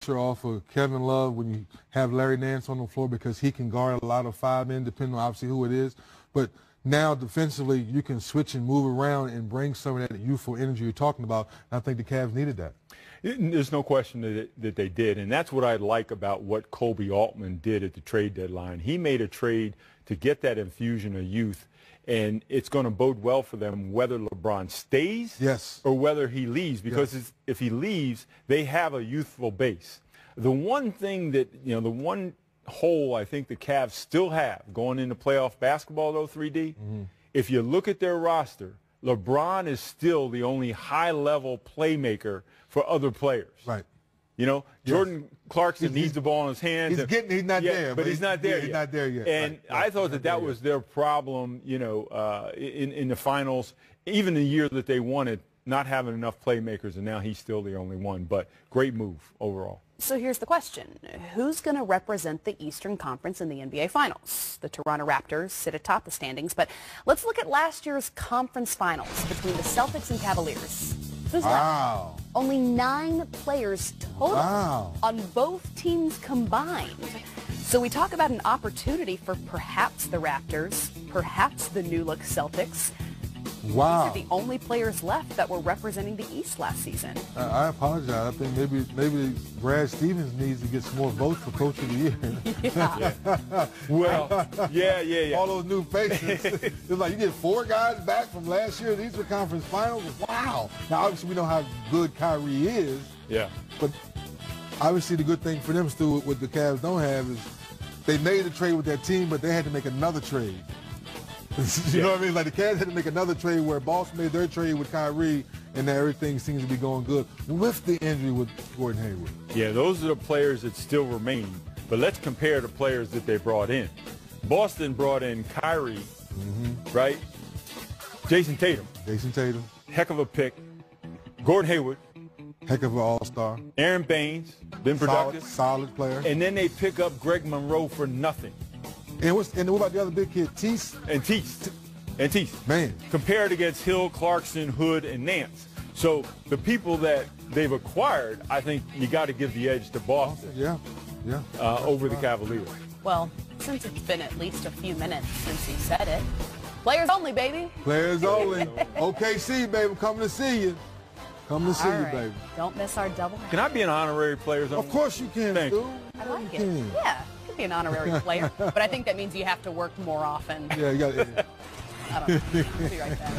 off of Kevin Love when you have Larry Nance on the floor because he can guard a lot of 5 men, depending on obviously who it is. But now defensively, you can switch and move around and bring some of that youthful energy you're talking about. And I think the Cavs needed that. There's no question that they did, and that's what I like about what Kobe Altman did at the trade deadline. He made a trade to get that infusion of youth, and it's going to bode well for them whether LeBron stays or whether he leaves, because if he leaves, they have a youthful base. The one thing that, the one hole I think the Cavs still have going into playoff basketball, though, 3D, if you look at their roster, LeBron is still the only high-level playmaker for other players. Right. Jordan Clarkson needs the ball in his hands. He's not there. But he's not there yet. He's not there yet. And I thought that was their problem, in the finals, even the year that they won it, not having enough playmakers, and now he's still the only one. But great move overall. So here's the question. Who's going to represent the Eastern Conference in the NBA Finals? The Toronto Raptors sit atop the standings, but let's look at last year's conference finals between the Celtics and Cavaliers. Who's left? Only 9 players total on both teams combined. So we talk about an opportunity for perhaps the Raptors, perhaps the new-look Celtics. These are the only players left that were representing the East last season. I apologize. I think maybe Brad Stevens needs to get some more votes for Coach of the Year. Well, yeah. All those new faces. It's like you get 4 guys back from last year. These were conference finals. Wow. Now, obviously, we know how good Kyrie is. Yeah. But obviously, the good thing for them, Stu, what the Cavs don't have is they made a trade with that team, but they had to make another trade. You know what I mean? Like the Cavs had to make another trade where Boston made their trade with Kyrie, and now everything seems to be going good with the injury with Gordon Hayward. Yeah, those are the players that still remain. But let's compare the players that they brought in. Boston brought in Kyrie, right? Jason Tatum. Heck of a pick. Gordon Hayward. Heck of an all-star. Aaron Baines, been productive. Solid player. And then they pick up Greg Monroe for nothing. And what about the other big kid, Tease? And Tease. Man. Compared against Hill, Clarkson, Hood, and Nance. So the people that they've acquired, I think you got to give the edge to Boston. Over the Cavaliers. Well, since it's been at least a few minutes since he said it, players only, baby. Players only. OKC, baby, coming to see you. Coming to see you, baby. Don't miss our double. Can I be an honorary player? Of course you can, Stu. I like it. Yeah. Be an honorary player, but I think that means you have to work more often. Yeah, you got it. I don't know. I'll be right back.